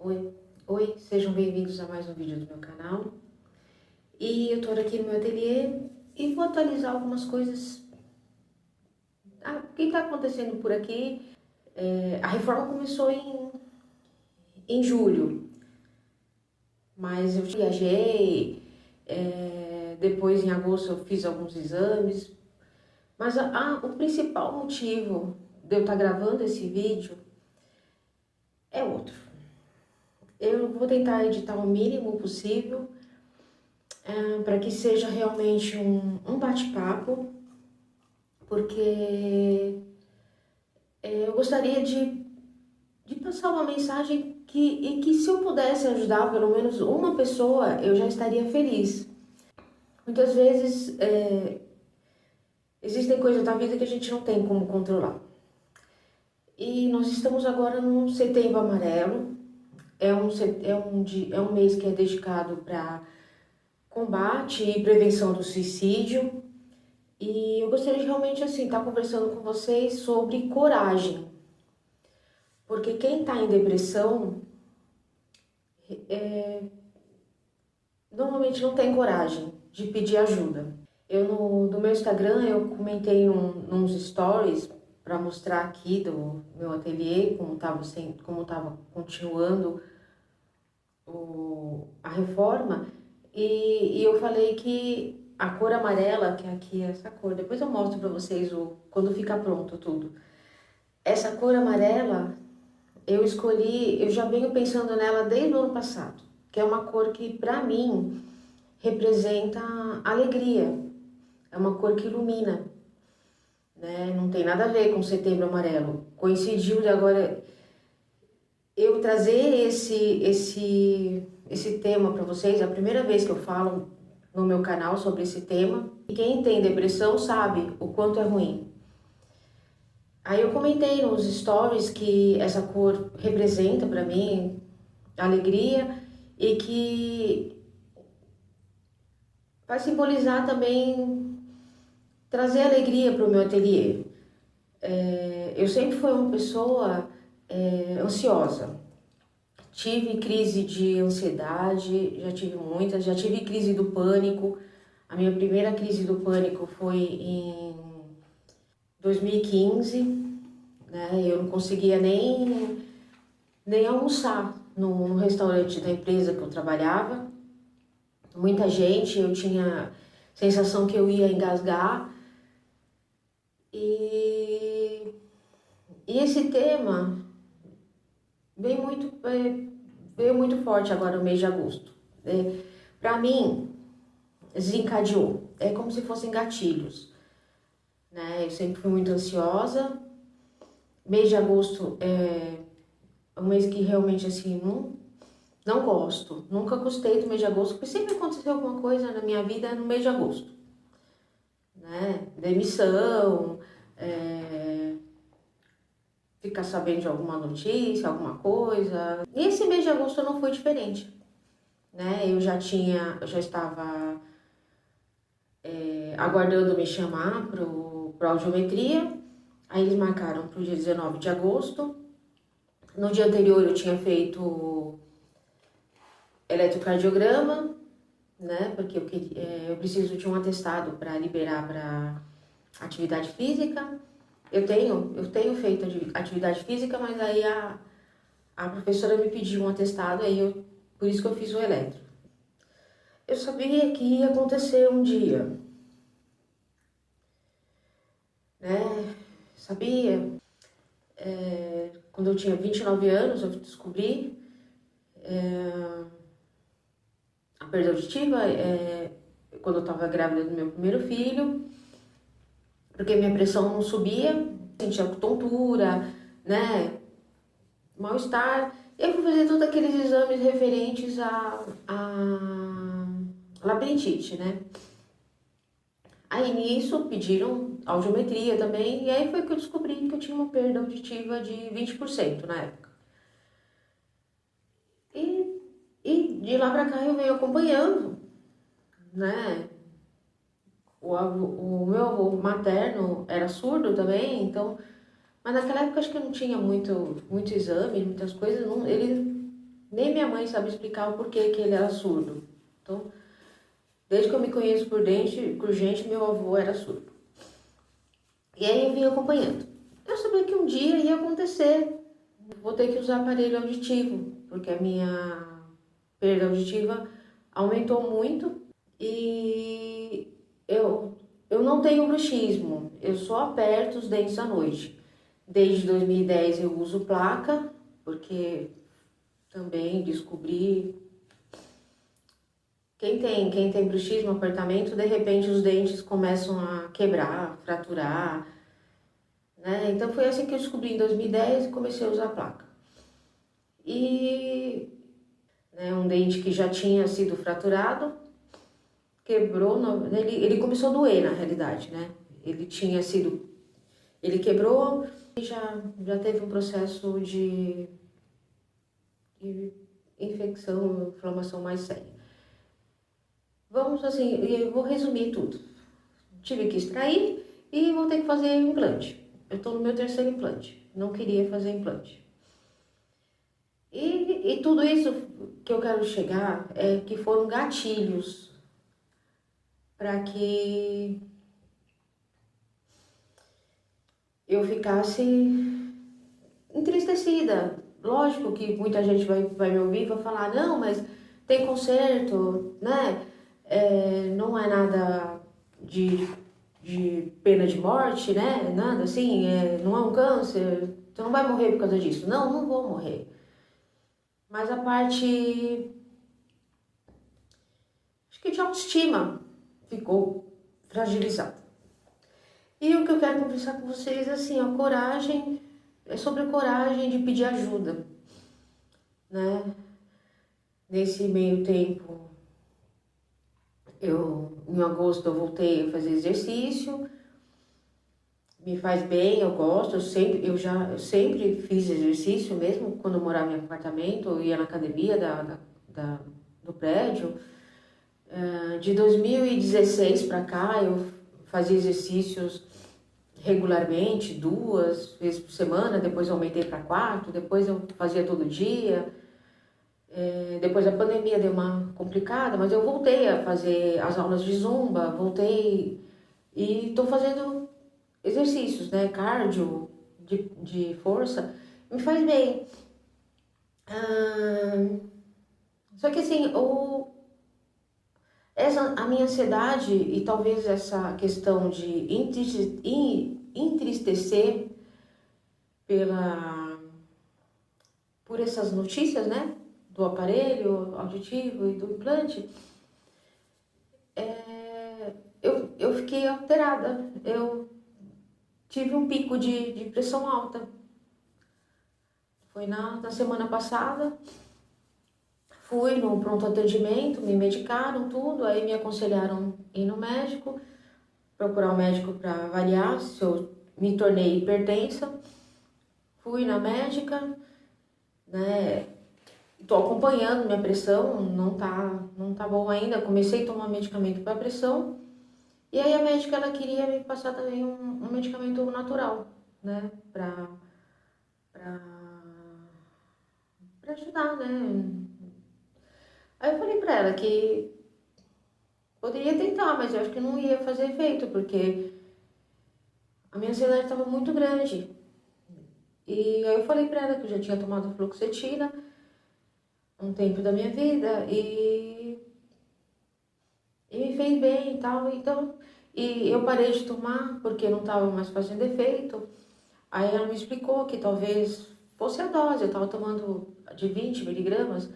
Oi, oi, sejam bem-vindos a mais um vídeo do meu canal. E eu tô aqui no meu ateliê e vou atualizar algumas coisas. O que tá acontecendo por aqui? A reforma começou em julho, mas eu viajei, depois em agosto eu fiz alguns exames. Mas o principal motivo de eu estar gravando esse vídeo é outro. Eu vou tentar editar o mínimo possível, para que seja realmente um bate-papo, porque eu gostaria de passar uma mensagem que se eu pudesse ajudar pelo menos uma pessoa, eu já estaria feliz. Muitas vezes existem coisas da vida que a gente não tem como controlar. E nós estamos agora num Setembro Amarelo, é um mês que é dedicado para combate e prevenção do suicídio. E eu gostaria de realmente assim estar conversando com vocês sobre coragem. Porque quem está em depressão normalmente não tem coragem de pedir ajuda. No meu Instagram eu comentei nos stories para mostrar aqui do meu ateliê como estava continuando a reforma, e eu falei que a cor amarela, que aqui é essa cor, depois eu mostro para vocês quando fica pronto tudo. Essa cor amarela eu escolhi, eu já venho pensando nela desde o ano passado, que é uma cor que para mim representa alegria, é uma cor que ilumina, né? Não tem nada a ver com Setembro Amarelo. Coincidiu de agora eu trazer esse tema para vocês, é a primeira vez que eu falo no meu canal sobre esse tema. E quem tem depressão sabe o quanto é ruim. Aí eu comentei nos stories que essa cor representa para mim alegria e que vai simbolizar também trazer alegria para o meu ateliê. Eu sempre fui uma pessoa ansiosa. Tive crise de ansiedade, já tive muitas, já tive crise do pânico. A minha primeira crise do pânico foi em 2015, né? Eu não conseguia nem almoçar no restaurante da empresa que eu trabalhava. Muita gente, eu tinha sensação que eu ia engasgar. E esse tema veio muito forte agora no mês de agosto. Para mim, desencadeou. É como se fossem gatilhos, né? Eu sempre fui muito ansiosa. Mês de agosto é um mês que realmente assim não gosto. Nunca gostei do mês de agosto, porque sempre aconteceu alguma coisa na minha vida no mês de agosto, né? Demissão, ficar sabendo de alguma notícia, alguma coisa. E esse mês de agosto não foi diferente, né? Eu já estava aguardando me chamar para audiometria. Aí eles marcaram para o dia 19 de agosto. No dia anterior eu tinha feito eletrocardiograma, né? Porque eu preciso de um atestado para liberar para atividade física. Eu tenho feito atividade física, mas aí a professora me pediu um atestado, por isso que eu fiz o eletro. Eu sabia que ia acontecer um dia, né? Sabia. Quando eu tinha 29 anos, eu descobri a perda auditiva, quando eu estava grávida do meu primeiro filho, porque minha pressão não subia, sentia tontura, né? Mal-estar. Eu fui fazer todos aqueles exames referentes a labirintite, né? Aí nisso pediram audiometria também, e aí foi que eu descobri que eu tinha uma perda auditiva de 20% na época. E de lá pra cá eu venho acompanhando, né? O meu avô materno era surdo também, então... Mas naquela época acho que não tinha muito exame, muitas coisas, ele Nem minha mãe sabe explicar o porquê que ele era surdo. Então, desde que eu me conheço por gente, meu avô era surdo. E aí eu vim acompanhando. Eu sabia que um dia ia acontecer. Vou ter que usar aparelho auditivo, porque a minha perda auditiva aumentou muito e eu não tenho bruxismo, eu só aperto os dentes à noite. Desde 2010 eu uso placa, porque também descobri. Quem tem bruxismo, apertamento, de repente os dentes começam a quebrar, fraturar, né? Então foi assim que eu descobri em 2010 e comecei a usar placa. E né, um dente que já tinha sido fraturado, quebrou, ele começou a doer na realidade, né? Ele quebrou e já teve um processo de infecção, inflamação mais séria. Vamos assim, eu vou resumir tudo. Tive que extrair e vou ter que fazer implante. Eu estou no meu terceiro implante. Não queria fazer implante. E tudo isso que eu quero chegar é que foram gatilhos para que eu ficasse entristecida. Lógico que muita gente vai me ouvir e vai falar, não, mas tem conserto, né? Não é nada de, de pena de morte, né? Nada assim, não é um câncer, tu não vai morrer por causa disso. Não, não vou morrer. Mas a parte, acho que de autoestima ficou fragilizada. E o que eu quero conversar com vocês é assim, a coragem, é sobre a coragem de pedir ajuda, né? Nesse meio tempo, em agosto eu voltei a fazer exercício, me faz bem, eu gosto, eu sempre fiz exercício, mesmo quando eu morava em apartamento, eu ia na academia do prédio. De 2016 para cá, eu fazia exercícios regularmente, 2 vezes por semana, depois eu aumentei para 4, depois eu fazia todo dia. Depois a pandemia deu uma complicada, mas eu voltei a fazer as aulas de zumba, voltei e estou fazendo exercícios, né? Cardio, de força, me faz bem. Só que assim, a minha ansiedade e talvez essa questão de entristecer pela, por essas notícias, né? Do aparelho auditivo e do implante, eu fiquei alterada. Eu tive um pico de pressão alta. Foi na semana passada, fui no pronto atendimento, me medicaram tudo, aí me aconselharam ir no médico, procurar um médico para avaliar se eu me tornei hipertensa. Fui na médica, né? Estou acompanhando minha pressão, não tá bom ainda. Comecei a tomar medicamento para pressão. E aí a médica ela queria me passar também um medicamento natural, né? Pra, pra ajudar, né? Aí eu falei pra ela que poderia tentar, mas eu acho que não ia fazer efeito, porque a minha ansiedade estava muito grande. E aí eu falei pra ela que eu já tinha tomado fluoxetina um tempo da minha vida e me fez bem e tal. Então, e eu parei de tomar porque não estava mais fazendo efeito. Aí ela me explicou que talvez fosse a dose, eu estava tomando de 20 miligramas,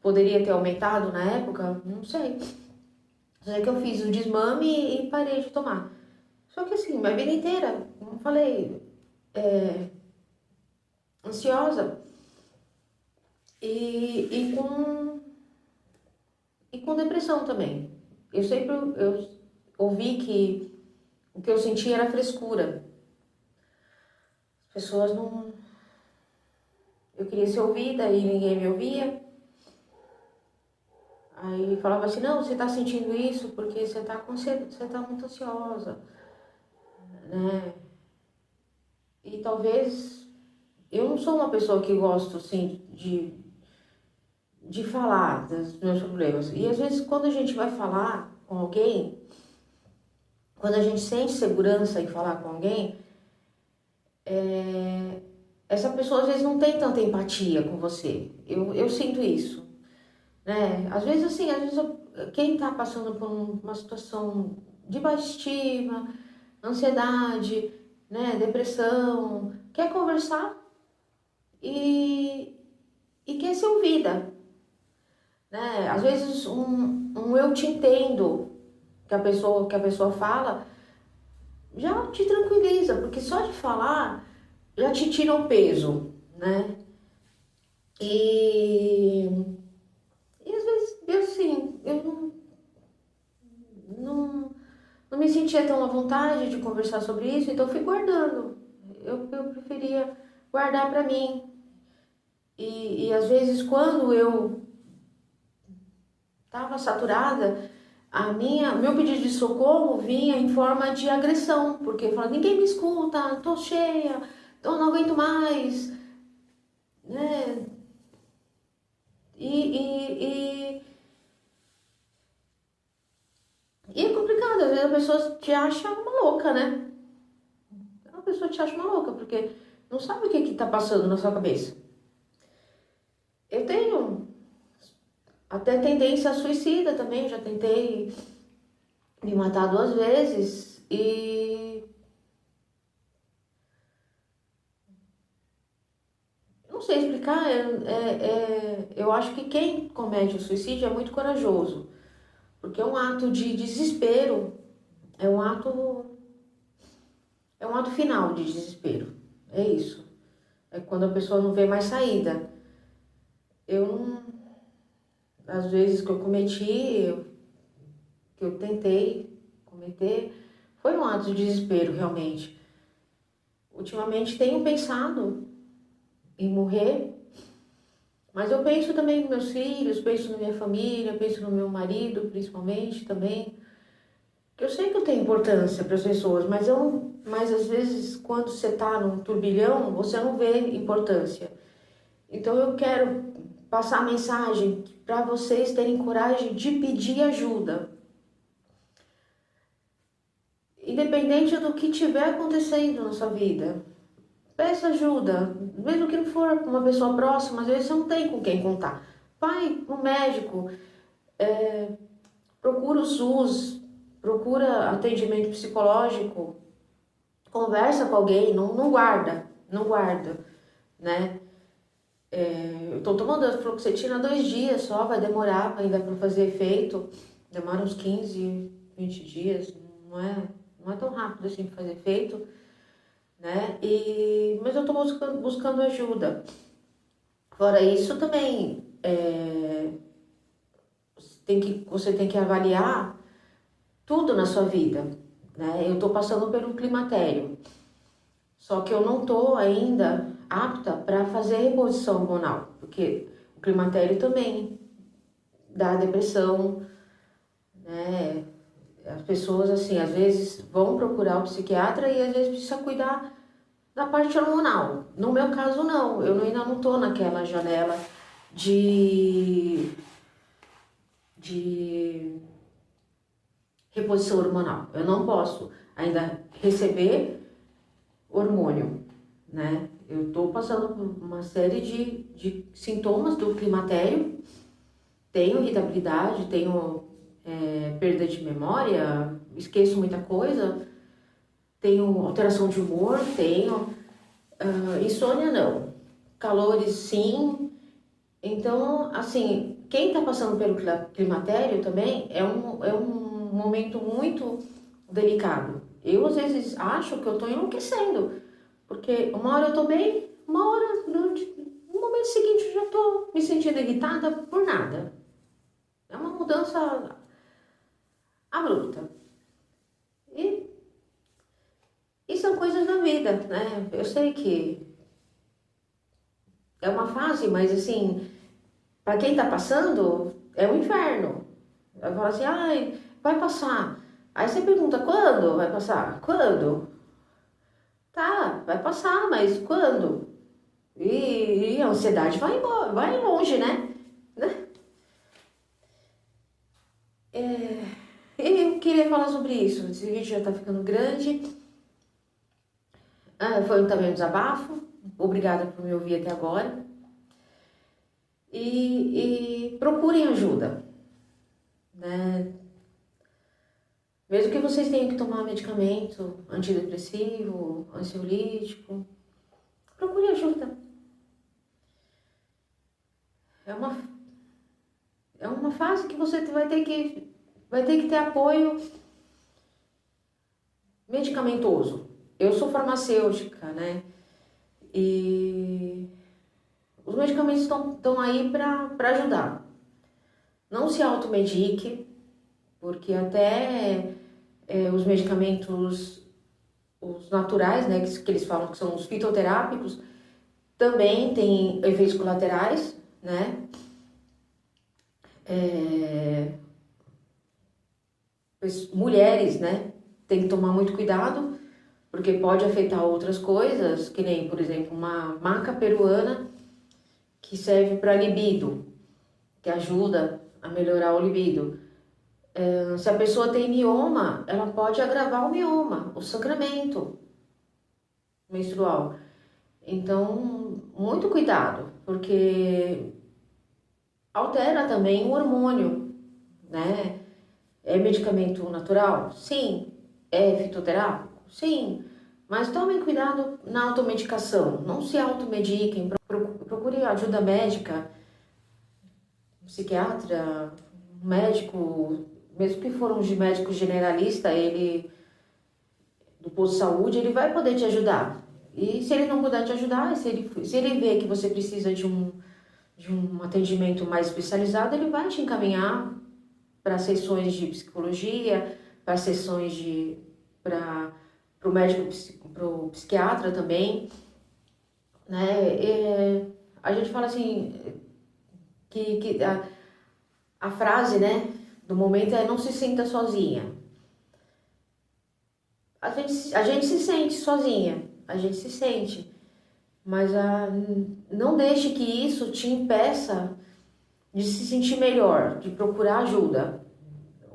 poderia ter aumentado na época, não sei. Só sei que eu fiz o desmame e parei de tomar. Só que assim, minha vida inteira, como eu falei, ansiosa e, e, com, e com depressão também. Eu ouvi que o que eu sentia era frescura. As pessoas não. Eu queria ser ouvida e ninguém me ouvia. Aí falava assim, não, você tá sentindo isso porque você tá muito ansiosa, né? E talvez eu não sou uma pessoa que gosto assim de falar dos meus problemas. E às vezes quando a gente vai falar com alguém, quando a gente sente segurança em falar com alguém, essa pessoa às vezes não tem tanta empatia com você. Eu sinto isso, né? Às vezes assim, quem tá passando por uma situação de baixa estima, ansiedade, né, depressão, quer conversar e, e quer ser ouvida, né? Às vezes um eu te entendo que a pessoa fala já te tranquiliza, porque só de falar já te tira o peso, né? E, e às vezes eu assim, eu não, não me sentia tão à vontade de conversar sobre isso, então eu fui guardando. Eu preferia guardar para mim. E às vezes quando eu estava saturada, meu pedido de socorro vinha em forma de agressão, porque eu falava, ninguém me escuta, tô cheia, eu não aguento mais, né? E, e, e, e é complicado, às vezes a pessoa te acha uma louca, né? A pessoa te acha uma louca, porque não sabe o que que tá passando na sua cabeça. Eu tenho até tendência suicida também, já tentei me matar 2 vezes e não sei explicar, eu acho que quem comete o suicídio é muito corajoso, porque é um ato de desespero, é um ato, é um ato final de desespero, é isso. É quando a pessoa não vê mais saída. Eu não, às vezes que eu que eu tentei cometer, foi um ato de desespero realmente. Ultimamente tenho pensado em morrer, mas eu penso também nos meus filhos, penso na minha família, penso no meu marido, principalmente também. Eu sei que eu tenho importância para as pessoas, mas às vezes quando você está num turbilhão, você não vê importância. Então eu quero passar a mensagem para vocês terem coragem de pedir ajuda. Independente do que estiver acontecendo na sua vida, peça ajuda, mesmo que não for uma pessoa próxima, às vezes você não tem com quem contar. Vai no médico, procura o SUS, procura atendimento psicológico, conversa com alguém, não guarda, né? Eu tô tomando a fluoxetina há 2 dias só, vai demorar ainda para fazer efeito, demora uns 15, 20 dias, não é tão rápido assim para fazer efeito, né? Mas eu tô buscando ajuda. Fora isso também, você tem que avaliar tudo na sua vida, né? Eu tô passando por um climatério, só que eu não tô ainda apta para fazer reposição hormonal, porque o climatério também dá depressão, né? As pessoas, assim, às vezes vão procurar o psiquiatra e às vezes precisa cuidar da parte hormonal. No meu caso, não. Eu ainda não tô naquela janela de, de reposição hormonal. Eu não posso ainda receber hormônio, né? Eu tô passando por uma série de sintomas do climatério. Tenho irritabilidade, tenho perda de memória, esqueço muita coisa, tenho alteração de humor, tenho insônia não, calores sim. Então, assim, quem está passando pelo climatério também é um momento muito delicado. Eu, às vezes, acho que eu estou enlouquecendo, porque uma hora eu estou bem, uma hora, no momento seguinte, eu já estou me sentindo irritada por nada. É uma mudança abrupta. E, e são coisas da vida, né? Eu sei que é uma fase, mas assim, para quem tá passando, é um inferno. Vai falar assim, ai, vai passar. Aí você pergunta, quando vai passar? Quando? Tá, vai passar, mas quando? E a ansiedade vai embora, vai longe, né? né? Eu queria falar sobre isso. Esse vídeo já tá ficando grande. Foi também um desabafo. Obrigada por me ouvir até agora. E procurem ajuda, né? Mesmo que vocês tenham que tomar medicamento antidepressivo, ansiolítico, procure ajuda. É uma fase que você vai ter que ter apoio medicamentoso. Eu sou farmacêutica, né? E os medicamentos estão aí para ajudar. Não se automedique, porque até os medicamentos, os naturais, né, que eles falam que são os fitoterápicos, também têm efeitos colaterais, né? Mulheres, né, tem que tomar muito cuidado, porque pode afetar outras coisas, que nem, por exemplo, uma maca peruana que serve para libido, que ajuda a melhorar o libido. Se a pessoa tem mioma, ela pode agravar o mioma, o sangramento menstrual. Então, muito cuidado, porque altera também o hormônio, né? É medicamento natural? Sim. É fitoterápico? Sim. Mas tomem cuidado na automedicação. Não se automediquem. Procure ajuda médica, psiquiatra, médico, mesmo que for um médico generalista, ele do posto de saúde, ele vai poder te ajudar. E se ele não puder te ajudar, se ele vê que você precisa de um atendimento mais especializado, ele vai te encaminhar para sessões de psicologia, para sessões para o médico, para o psiquiatra também, né? A gente fala assim, que a frase, né, do momento é: não se sinta sozinha. A gente se sente sozinha, a gente se sente, mas não deixe que isso te impeça de se sentir melhor, de procurar ajuda.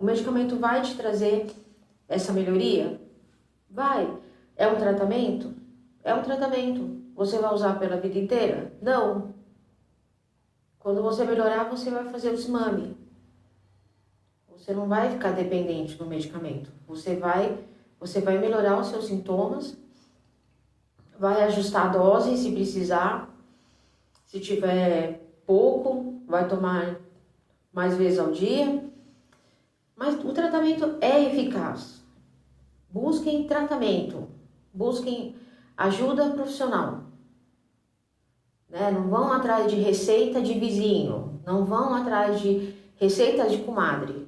O medicamento vai te trazer essa melhoria? Vai. É um tratamento? É um tratamento. Você vai usar pela vida inteira? Não. Quando você melhorar, você vai fazer o desmame. Você não vai ficar dependente do medicamento. Você vai melhorar os seus sintomas, vai ajustar a dose se precisar. Se tiver pouco, vai tomar mais vezes ao dia. Mas o tratamento é eficaz. Busquem tratamento, busquem ajuda profissional. Né? Não vão atrás de receita de vizinho, não vão atrás de receita de comadre.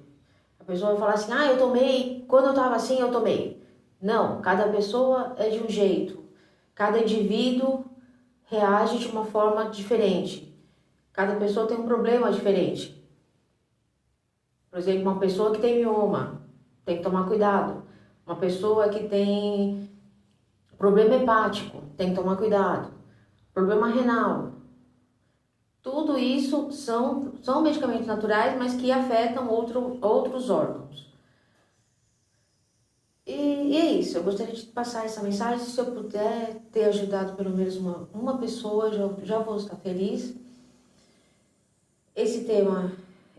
A pessoa vai falar assim: eu tomei, quando eu estava assim eu tomei. Não, cada pessoa é de um jeito, cada indivíduo reage de uma forma diferente, cada pessoa tem um problema diferente. Por exemplo, uma pessoa que tem mioma, tem que tomar cuidado. Uma pessoa que tem problema hepático, tem que tomar cuidado. Problema renal. Tudo isso são medicamentos naturais, mas que afetam outros órgãos. E é isso, eu gostaria de passar essa mensagem. Se eu puder ter ajudado pelo menos uma pessoa, já vou estar feliz. Esse tema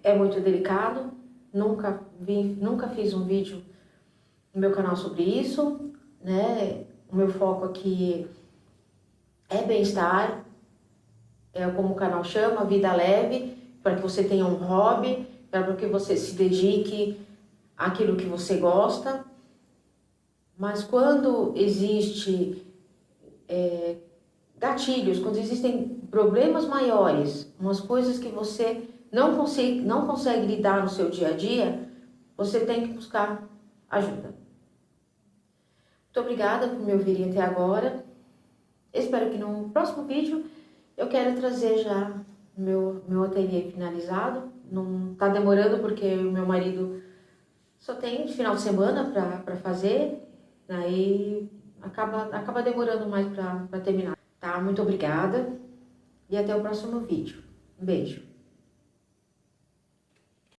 é muito delicado, nunca fiz um vídeo no meu canal sobre isso, né? O meu foco aqui é bem-estar, é como o canal chama, vida leve, para que você tenha um hobby, para que você se dedique àquilo que você gosta. Mas quando existe gatilhos, quando existem problemas maiores, umas coisas que você não consegue lidar no seu dia a dia, você tem que buscar ajuda. Muito obrigada por me ouvirem até agora. Espero que no próximo vídeo eu quero trazer já meu ateliê finalizado. Não está demorando porque o meu marido só tem de final de semana para fazer, aí acaba demorando mais para terminar. Tá? Muito obrigada e até o próximo vídeo. Um beijo.